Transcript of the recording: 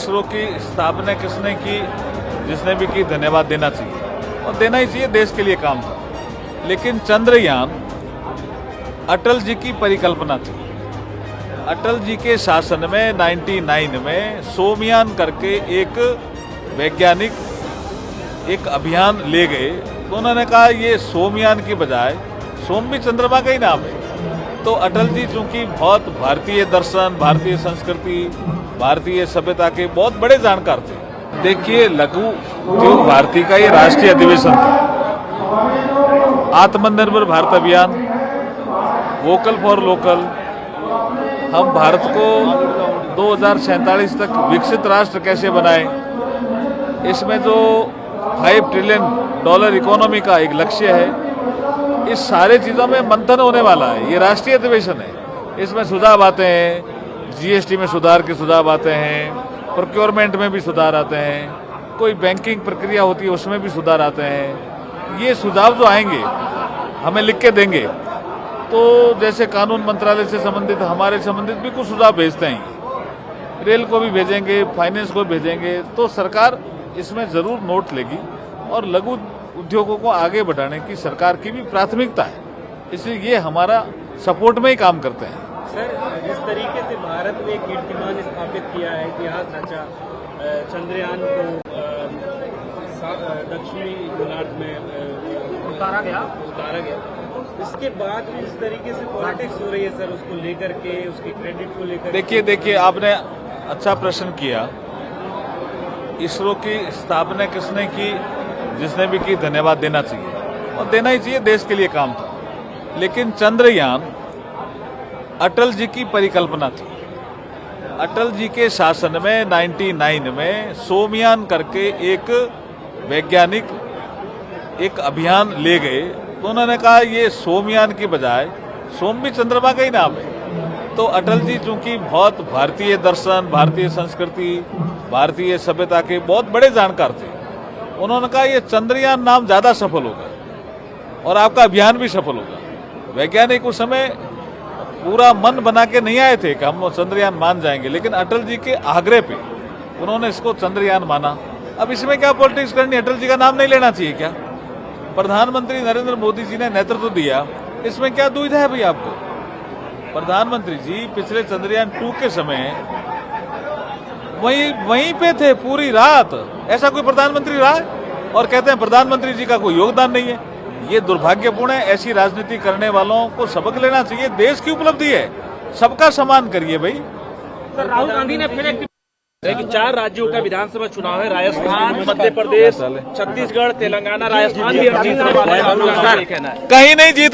इसरो की स्थापना किसने की, जिसने भी की, धन्यवाद देना चाहिए और देना ही चाहिए, देश के लिए काम था। लेकिन चंद्रयान अटल जी की परिकल्पना थी। अटल जी के शासन में 99 में सोमयान करके एक वैज्ञानिक एक अभियान ले गए, तो उन्होंने कहा ये सोमयान की बजाय सोम भी चंद्रमा का ही नाम है। तो अटल जी चूंकि बहुत भारतीय दर्शन, भारतीय संस्कृति, भारतीय सभ्यता के बहुत बड़े जानकार थे। देखिए, लघु उद्योग भारती का ये राष्ट्रीय अधिवेशन था। आत्मनिर्भर भारत अभियान, वोकल फॉर लोकल, हम भारत को 2047 तक विकसित राष्ट्र कैसे बनाएं, इसमें जो $5 ट्रिलियन इकोनॉमी का एक लक्ष्य है, इस सारे चीज़ों में मंथन होने वाला है। ये राष्ट्रीय अधिवेशन है, इसमें सुझाव आते हैं, जीएसटी में सुधार के सुझाव आते हैं, प्रोक्योरमेंट में भी सुधार आते हैं, कोई बैंकिंग प्रक्रिया होती है उसमें भी सुधार आते हैं। ये सुझाव जो आएंगे हमें लिख के देंगे, तो जैसे कानून मंत्रालय से संबंधित हमारे संबंधित भी कुछ सुझाव भेजते हैं, रेल को भी भेजेंगे, फाइनेंस को भेजेंगे, तो सरकार इसमें जरूर नोट लेगी और लघु उद्योगों को आगे बढ़ाने की सरकार की भी प्राथमिकता है, इसलिए ये हमारा सपोर्ट में ही काम करते हैं। सर, जिस तरीके से भारत ने कीर्तिमान स्थापित किया है, इतिहास रचा, चंद्रयान को दक्षिणी गोलार्ध में उतारा गया, इसके बाद भी इस तरीके से पॉलिटिक्स हो रही है सर, उसको लेकर के, उसके क्रेडिट को लेकर। देखिए आपने अच्छा प्रश्न किया। इसरो की स्थापना किसने की, जिसने भी की, धन्यवाद देना चाहिए और देना ही चाहिए, देश के लिए काम था। लेकिन चंद्रयान अटल जी की परिकल्पना थी। अटल जी के शासन में 99 में सोमयान करके एक वैज्ञानिक एक अभियान ले गए, तो उन्होंने कहा ये सोमयान की बजाय सोम भी चंद्रमा का ही नाम है। तो अटल जी चूंकि बहुत भारतीय दर्शन, भारतीय संस्कृति, भारतीय सभ्यता के बहुत बड़े जानकार थे, उन्होंने कहा ये चंद्रयान नाम ज्यादा सफल होगा और आपका अभियान भी सफल होगा। वैज्ञानिक उस समय पूरा मन बना के नहीं आए थे कि हम चंद्रयान मान जाएंगे, लेकिन अटल जी के आग्रह पे उन्होंने इसको चंद्रयान माना। अब इसमें क्या पॉलिटिक्स करनी, अटल जी का नाम नहीं लेना चाहिए क्या? प्रधानमंत्री नरेंद्र मोदी जी ने नेतृत्व दिया, इसमें क्या दुविधा है भाई आपको? प्रधानमंत्री जी पिछले चंद्रयान 2 के समय वहीं पे थे पूरी रात। ऐसा कोई प्रधानमंत्री रहा है? और कहते हैं प्रधानमंत्री जी का कोई योगदान नहीं है। ये दुर्भाग्यपूर्ण है। ऐसी राजनीति करने वालों को सबक लेना चाहिए। देश की उपलब्धि है, सबका सम्मान करिए भाई। सर, राहुल गांधी ने फिर एक 4 राज्यों का विधानसभा चुनाव है, राजस्थान, मध्य प्रदेश, छत्तीसगढ़, तेलंगाना, राजस्थान भी जीतने वाले हैं। कहीं नहीं जीत